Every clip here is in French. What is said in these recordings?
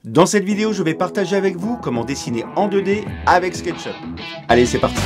Dans cette vidéo, je vais partager avec vous comment dessiner en 2D avec SketchUp. Allez, c'est parti!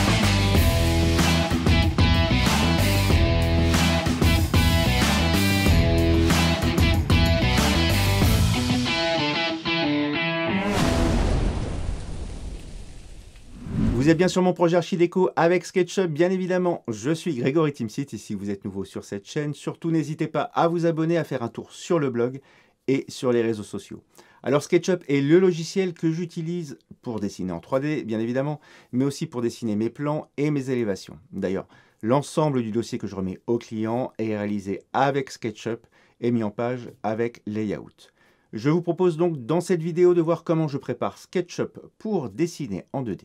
Vous êtes bien sur mon projet Archidéco avec SketchUp, bien évidemment. Je suis Grégory Timsit et si vous êtes nouveau sur cette chaîne, surtout n'hésitez pas à vous abonner, à faire un tour sur le blog et sur les réseaux sociaux. Alors SketchUp est le logiciel que j'utilise pour dessiner en 3D, bien évidemment, mais aussi pour dessiner mes plans et mes élévations. D'ailleurs, l'ensemble du dossier que je remets au client est réalisé avec SketchUp et mis en page avec Layout. Je vous propose donc dans cette vidéo de voir comment je prépare SketchUp pour dessiner en 2D.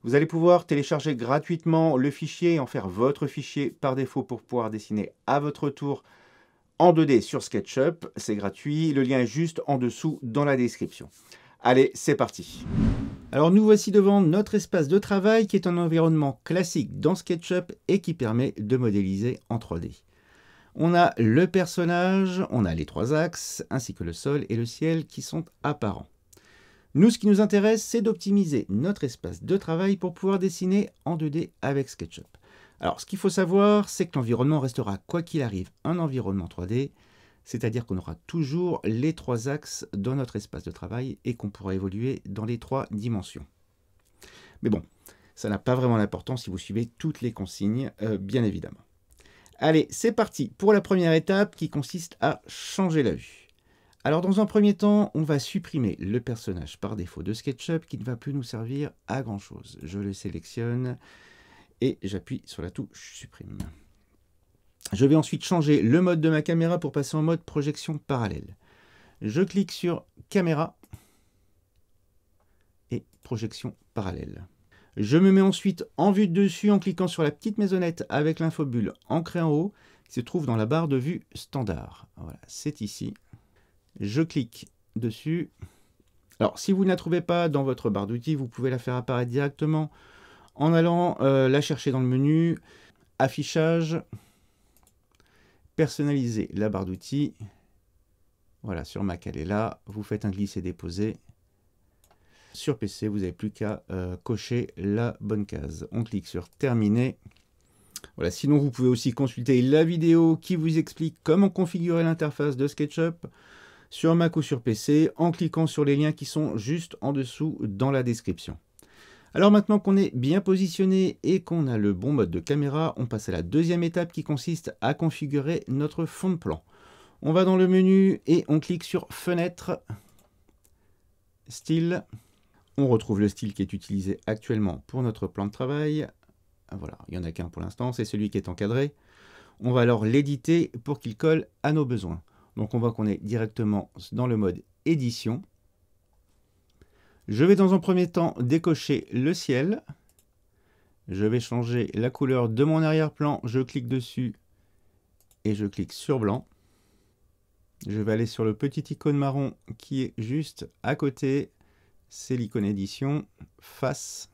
Vous allez pouvoir télécharger gratuitement le fichier et en faire votre fichier par défaut pour pouvoir dessiner à votre tour en 2D sur SketchUp. C'est gratuit, le lien est juste en dessous dans la description. Allez, c'est parti. Alors nous voici devant notre espace de travail qui est un environnement classique dans SketchUp et qui permet de modéliser en 3D. On a le personnage, on a les trois axes, ainsi que le sol et le ciel qui sont apparents. Nous, ce qui nous intéresse, c'est d'optimiser notre espace de travail pour pouvoir dessiner en 2D avec SketchUp. Alors, ce qu'il faut savoir, c'est que l'environnement restera, quoi qu'il arrive, un environnement 3D, c'est-à-dire qu'on aura toujours les trois axes dans notre espace de travail et qu'on pourra évoluer dans les trois dimensions. Mais bon, ça n'a pas vraiment d'importance si vous suivez toutes les consignes, bien évidemment. Allez, c'est parti pour la première étape qui consiste à changer la vue. Alors dans un premier temps, on va supprimer le personnage par défaut de SketchUp qui ne va plus nous servir à grand chose. Je le sélectionne et j'appuie sur la touche supprime. Je vais ensuite changer le mode de ma caméra pour passer en mode projection parallèle. Je clique sur caméra et projection parallèle. Je me mets ensuite en vue de dessus en cliquant sur la petite maisonnette avec l'infobulle ancrée en haut qui se trouve dans la barre de vue standard. Voilà, c'est ici. Je clique dessus. Alors, si vous ne la trouvez pas dans votre barre d'outils, vous pouvez la faire apparaître directement en allant la chercher dans le menu, affichage, personnaliser la barre d'outils. Voilà, sur Mac, elle est là. Vous faites un glisser-déposer. Sur PC, vous n'avez plus qu'à cocher la bonne case. On clique sur terminer. Voilà, sinon, vous pouvez aussi consulter la vidéo qui vous explique comment configurer l'interface de SketchUp sur Mac ou sur PC, en cliquant sur les liens qui sont juste en dessous dans la description. Alors maintenant qu'on est bien positionné et qu'on a le bon mode de caméra, on passe à la deuxième étape qui consiste à configurer notre fond de plan. On va dans le menu et on clique sur Fenêtre, Style. On retrouve le style qui est utilisé actuellement pour notre plan de travail. Voilà, il n'y en a qu'un pour l'instant, c'est celui qui est encadré. On va alors l'éditer pour qu'il colle à nos besoins. Donc on voit qu'on est directement dans le mode édition. Je vais dans un premier temps décocher le ciel. Je vais changer la couleur de mon arrière-plan. Je clique dessus et je clique sur blanc. Je vais aller sur le petit icône marron qui est juste à côté. C'est l'icône édition, face.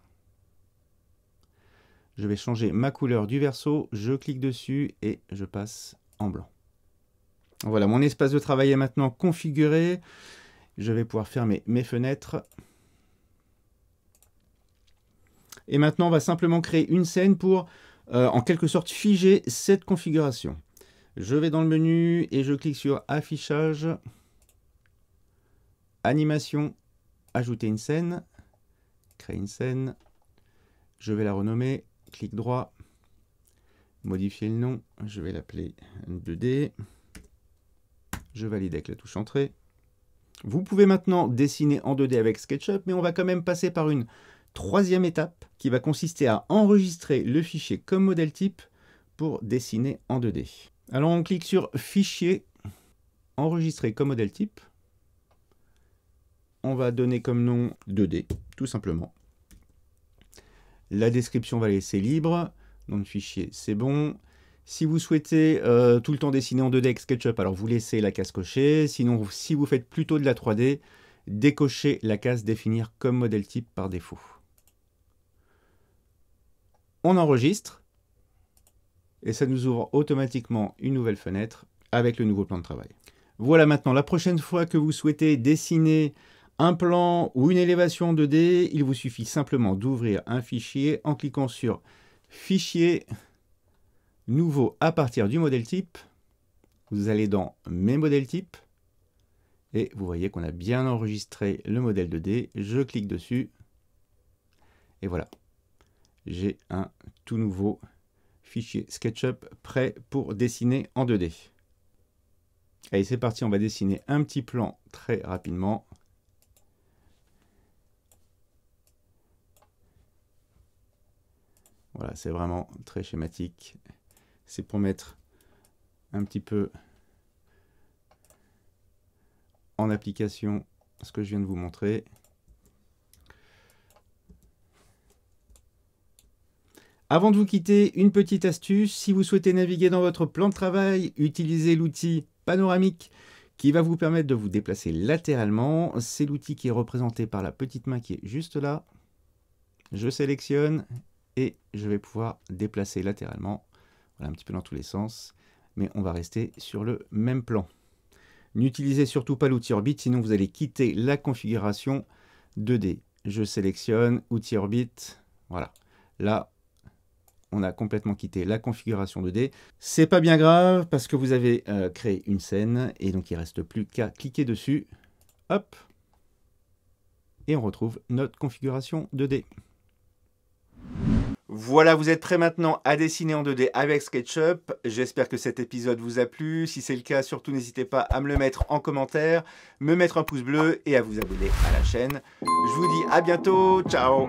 Je vais changer ma couleur du verso. Je clique dessus et je passe en blanc. Voilà, mon espace de travail est maintenant configuré. Je vais pouvoir fermer mes fenêtres. Et maintenant, on va simplement créer une scène pour, en quelque sorte, figer cette configuration. Je vais dans le menu et je clique sur Affichage, Animation, Ajouter une scène, Créer une scène. Je vais la renommer, clic droit, modifier le nom. Je vais l'appeler 2D. Je valide avec la touche Entrée. Vous pouvez maintenant dessiner en 2D avec SketchUp, mais on va quand même passer par une troisième étape qui va consister à enregistrer le fichier comme modèle type pour dessiner en 2D. Alors on clique sur Fichier, Enregistrer comme modèle type. On va donner comme nom 2D, tout simplement. La description, on va laisser libre. Nom de fichier, c'est bon. Si vous souhaitez tout le temps dessiner en 2D avec SketchUp, alors vous laissez la case cochée. Sinon, si vous faites plutôt de la 3D, décochez la case définir comme modèle type par défaut. On enregistre et ça nous ouvre automatiquement une nouvelle fenêtre avec le nouveau plan de travail. Voilà, maintenant, la prochaine fois que vous souhaitez dessiner un plan ou une élévation en 2D, il vous suffit simplement d'ouvrir un fichier en cliquant sur Fichier, Nouveau à partir du modèle type. Vous allez dans Mes modèles types et vous voyez qu'on a bien enregistré le modèle 2D. Je clique dessus et voilà. J'ai un tout nouveau fichier SketchUp prêt pour dessiner en 2D. Allez, c'est parti, on va dessiner un petit plan très rapidement. Voilà, c'est vraiment très schématique. C'est pour mettre un petit peu en application ce que je viens de vous montrer. Avant de vous quitter, une petite astuce. Si vous souhaitez naviguer dans votre plan de travail, utilisez l'outil panoramique qui va vous permettre de vous déplacer latéralement. C'est l'outil qui est représenté par la petite main qui est juste là. Je sélectionne et je vais pouvoir déplacer latéralement. Voilà, un petit peu dans tous les sens. Mais on va rester sur le même plan. N'utilisez surtout pas l'outil Orbit, sinon vous allez quitter la configuration 2D. Je sélectionne, outil Orbit. Voilà. Là, on a complètement quitté la configuration 2D. C'est pas bien grave parce que vous avez créé une scène et donc il ne reste plus qu'à cliquer dessus. Hop. Et on retrouve notre configuration 2D. Voilà, vous êtes prêts maintenant à dessiner en 2D avec SketchUp. J'espère que cet épisode vous a plu. Si c'est le cas, surtout n'hésitez pas à me le mettre en commentaire, me mettre un pouce bleu et à vous abonner à la chaîne. Je vous dis à bientôt. Ciao!